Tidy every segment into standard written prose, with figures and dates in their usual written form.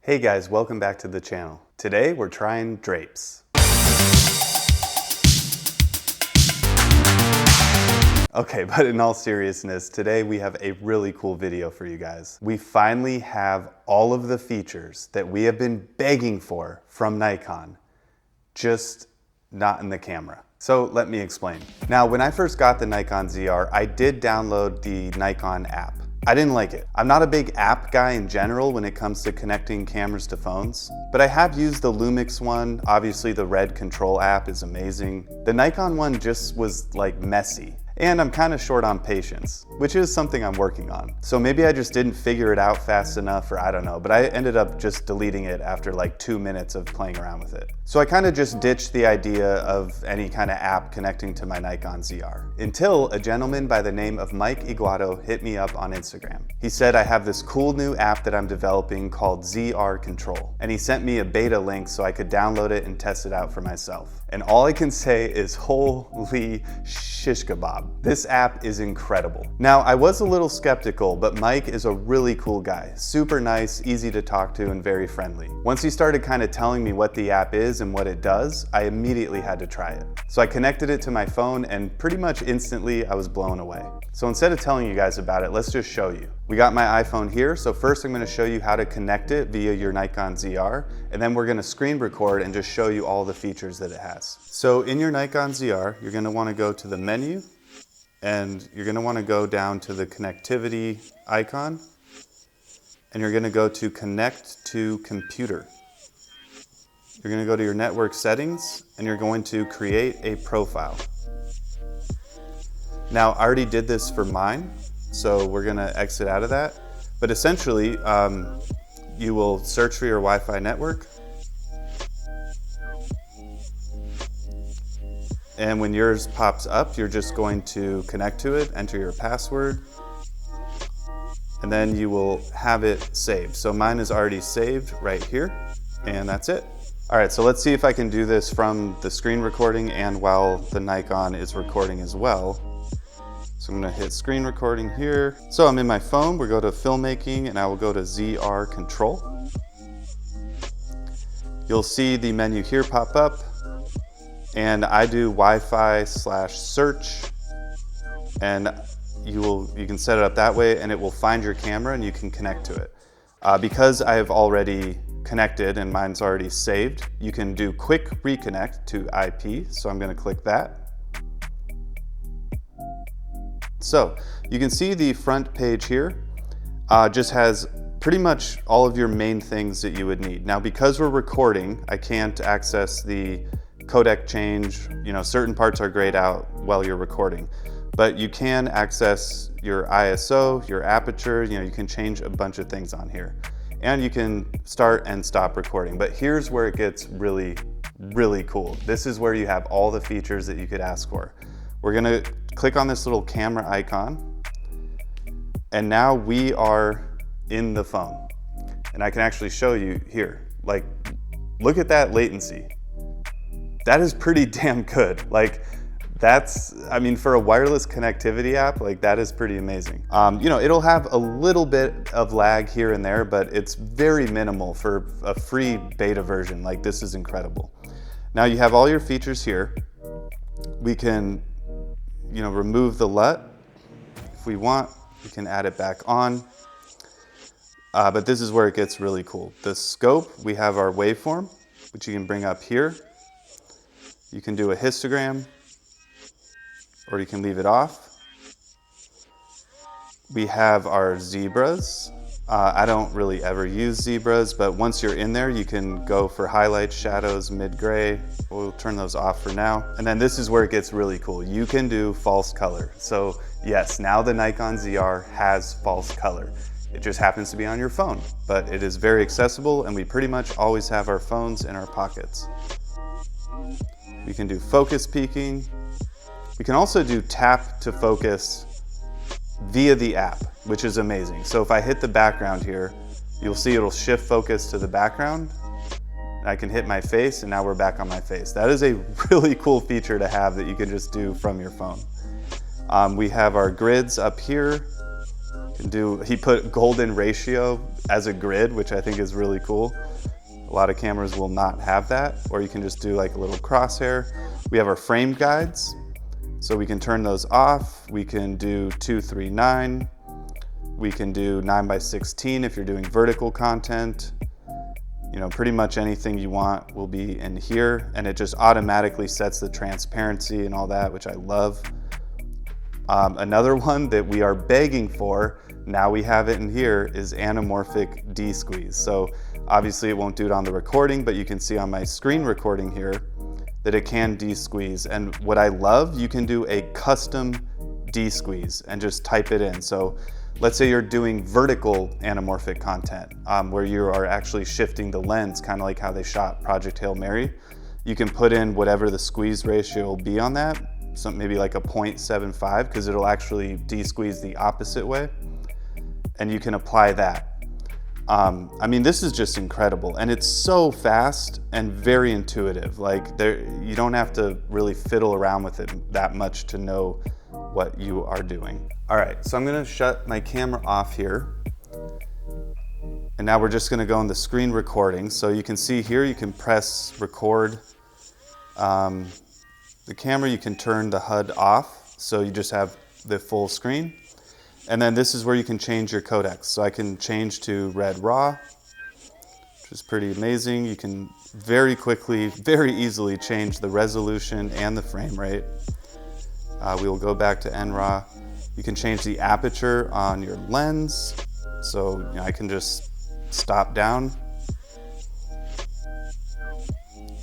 Hey guys, welcome back to the channel. Today we're trying drapes. Okay, but in all seriousness, today we have a really cool video for you guys. We finally have all of the features that we have been begging for from Nikon, just not in the camera. So let me explain. Now, when I first got the Nikon ZR, I did download the Nikon app. I didn't like it. I'm not a big app guy in general when it comes to connecting cameras to phones, but I have used the Lumix one. Obviously the Red Control app is amazing. The Nikon one just was like messy. And I'm kind of short on patience, which is something I'm working on. So maybe I just didn't figure it out fast enough, or I don't know, but I ended up just deleting it after like 2 minutes of playing around with it. So I kind of just ditched the idea of any kind of app connecting to my Nikon ZR until a gentleman by the name of Mike Aguado hit me up on Instagram. He said, I have this cool new app that I'm developing called ZR Control. And he sent me a beta link so I could download it and test it out for myself. And all I can say is holy shish kebab. This app is incredible. Now, I was a little skeptical, but Mike is a really cool guy. Super nice, easy to talk to, and very friendly. Once he started kind of telling me what the app is and what it does, I immediately had to try it. So I connected it to my phone and pretty much instantly I was blown away. So instead of telling you guys about it, let's just show you. We got my iPhone here, so first I'm going to show you how to connect it via your Nikon ZR, and then we're going to screen record and just show you all the features that it has. So in your Nikon ZR, you're going to want to go to the menu, and you're going to want to go down to the connectivity icon, and you're going to go to connect to computer. You're going to go to your network settings, and you're going to create a profile. Now, I already did this for mine, so we're going to exit out of that. But essentially, you will search for your Wi-Fi network. And when yours pops up, you're just going to connect to it, enter your password, and then you will have it saved. So mine is already saved right here, and that's it. All right, so let's see if I can do this from the screen recording and while the Nikon is recording as well. So I'm gonna hit screen recording here. So I'm in my phone, we'll go to filmmaking and I will go to ZR Control. You'll see the menu here pop up and I do Wi-Fi/search, and you can set it up that way and it will find your camera and you can connect to it. Because I have already connected and mine's already saved, you can do quick reconnect to IP. So I'm gonna click that. So you can see the front page here just has pretty much all of your main things that you would need. Now, because we're recording, I can't access the codec change. You know, certain parts are grayed out while you're recording, but you can access your ISO, your aperture, you know, you can change a bunch of things on here. And you can start and stop recording. But here's where it gets really, really cool. This is where you have all the features that you could ask for. We're gonna click on this little camera icon, and now we are in the phone. And I can actually show you here, like, look at that latency. That is pretty damn good. Like, that's, I mean, for a wireless connectivity app, like that is pretty amazing. You know, it'll have a little bit of lag here and there, but it's very minimal for a free beta version. Like, this is incredible. Now you have all your features here. We can, you know, remove the LUT. If we want, we can add it back on. But this is where it gets really cool. The scope, we have our waveform, which you can bring up here. You can do a histogram, or you can leave it off. We have our zebras. I don't really ever use zebras, but once you're in there, you can go for highlights, shadows, mid-gray. We'll turn those off for now. And then this is where it gets really cool. You can do false color. So yes, now the Nikon ZR has false color. It just happens to be on your phone, but it is very accessible and we pretty much always have our phones in our pockets. We can do focus peaking. We can also do tap to focus via the app, which is amazing. So if I hit the background here, you'll see it'll shift focus to the background. And I can hit my face and now we're back on my face. That is a really cool feature to have that you can just do from your phone. We have our grids up here. He put golden ratio as a grid, which I think is really cool. A lot of cameras will not have that, or you can just do like a little crosshair. We have our frame guides, so we can turn those off. We can do 2:3:9. We can do 9:16 if you're doing vertical content. You know, pretty much anything you want will be in here, and it just automatically sets the transparency and all that, which I love. Another one that we are begging for, now we have it in here, is Anamorphic Desqueeze. So obviously it won't do it on the recording, but you can see on my screen recording here that it can desqueeze. And what I love, you can do a custom desqueeze and just type it in. So let's say you're doing vertical anamorphic content where you are actually shifting the lens, kind of like how they shot Project Hail Mary. You can put in whatever the squeeze ratio will be on that. So maybe like a 0.75, because it'll actually desqueeze the opposite way. And you can apply that. I mean, this is just incredible, and it's so fast and very intuitive. Like, you don't have to really fiddle around with it that much to know what you are doing. All right, so I'm gonna shut my camera off here. And now we're just gonna go in the screen recording. So you can see here, you can press record. The camera, you can turn the HUD off, so you just have the full screen. And then this is where you can change your codecs. So I can change to Red RAW, which is pretty amazing. You can very quickly, very easily change the resolution and the frame rate. We will go back to NRAW. You can change the aperture on your lens. So I can just stop down,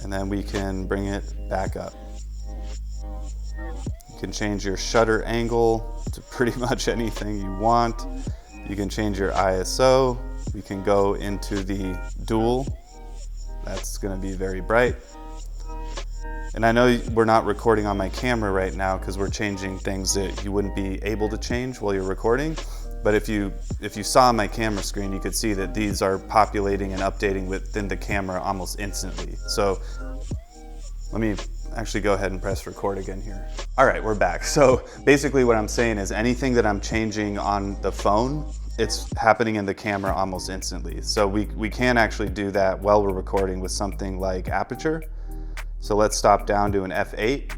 and then we can bring it back up. You can change your shutter angle to pretty much anything you want. You can change your ISO. We can go into the dual. That's gonna be very bright. And I know we're not recording on my camera right now because we're changing things that you wouldn't be able to change while you're recording. But if you saw my camera screen, you could see that these are populating and updating within the camera almost instantly. So let me actually go ahead and press record again here. All right, we're back. So basically what I'm saying is anything that I'm changing on the phone, it's happening in the camera almost instantly. So we can actually do that while we're recording with something like aperture. So let's stop down to an F8,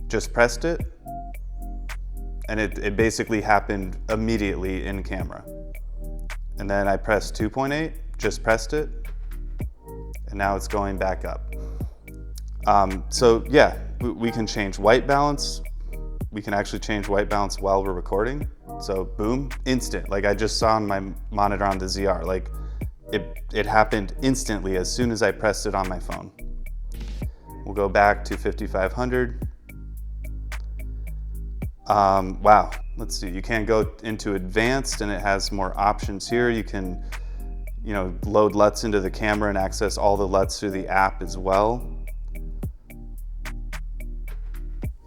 just pressed it, and it basically happened immediately in camera. And then I pressed 2.8, just pressed it, and now it's going back up. So yeah, we can change white balance. We can actually change white balance while we're recording. So boom, instant. Like I just saw on my monitor on the ZR, like it happened instantly as soon as I pressed it on my phone. We'll go back to 5500. Wow, let's see, you can go into advanced and it has more options here. You can, load LUTs into the camera and access all the LUTs through the app as well.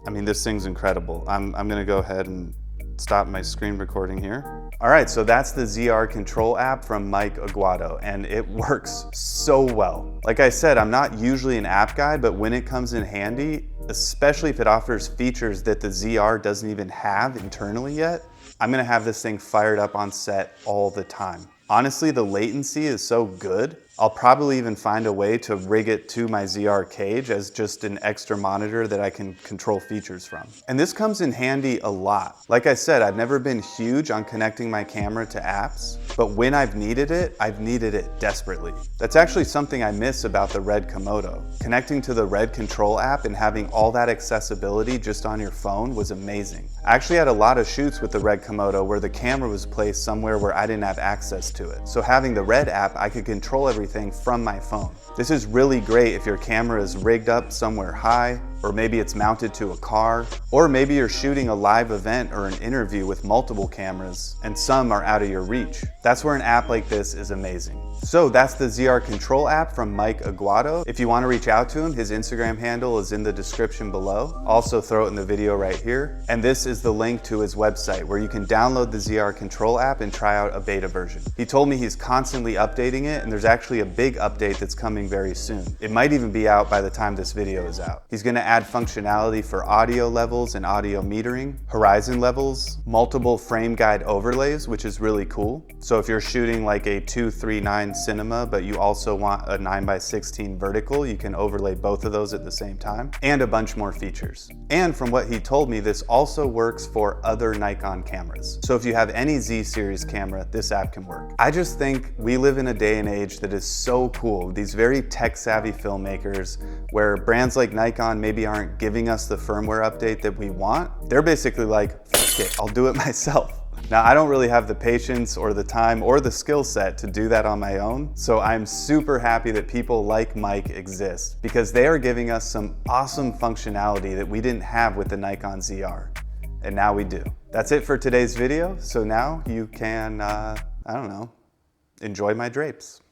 I mean, this thing's incredible. I'm gonna go ahead and stop my screen recording here. All right, so that's the ZR Control app from Mike Aguado, and it works so well. Like I said, I'm not usually an app guy, but when it comes in handy, especially if it offers features that the ZR doesn't even have internally yet, I'm gonna have this thing fired up on set all the time. Honestly, the latency is so good, I'll probably even find a way to rig it to my ZR cage as just an extra monitor that I can control features from. And this comes in handy a lot. Like I said, I've never been huge on connecting my camera to apps, but when I've needed it desperately. That's actually something I miss about the Red Komodo. Connecting to the Red Control app and having all that accessibility just on your phone was amazing. I actually had a lot of shoots with the Red Komodo where the camera was placed somewhere where I didn't have access to it. So having the Red app, I could control everything from my phone. This is really great if your camera is rigged up somewhere high, or maybe it's mounted to a car, or maybe you're shooting a live event or an interview with multiple cameras and some are out of your reach. That's where an app like this is amazing. So that's the ZR Control app from Mike Aguado. If you want to reach out to him, his Instagram handle is in the description below. Also throw it in the video right here. And this is the link to his website where you can download the ZR Control app and try out a beta version. He told me he's constantly updating it, and there's actually a big update that's coming very soon. It might even be out by the time this video is out. He's going to add functionality for audio levels and audio metering, horizon levels, multiple frame guide overlays, which is really cool. So if you're shooting like a 2:3:9 cinema, but you also want a 9:16 vertical, you can overlay both of those at the same time, and a bunch more features. And from what he told me, this also works for other Nikon cameras. So if you have any Z series camera, this app can work. I just think we live in a day and age that is so cool. These very tech savvy filmmakers, where brands like Nikon maybe aren't giving us the firmware update that we want. They're basically like, fuck it, I'll do it myself. Now, I don't really have the patience or the time or the skill set to do that on my own, so I'm super happy that people like Mike exist, because they are giving us some awesome functionality that we didn't have with the Nikon ZR, and now we do. That's it for today's video, so now you can, I don't know, enjoy my drapes.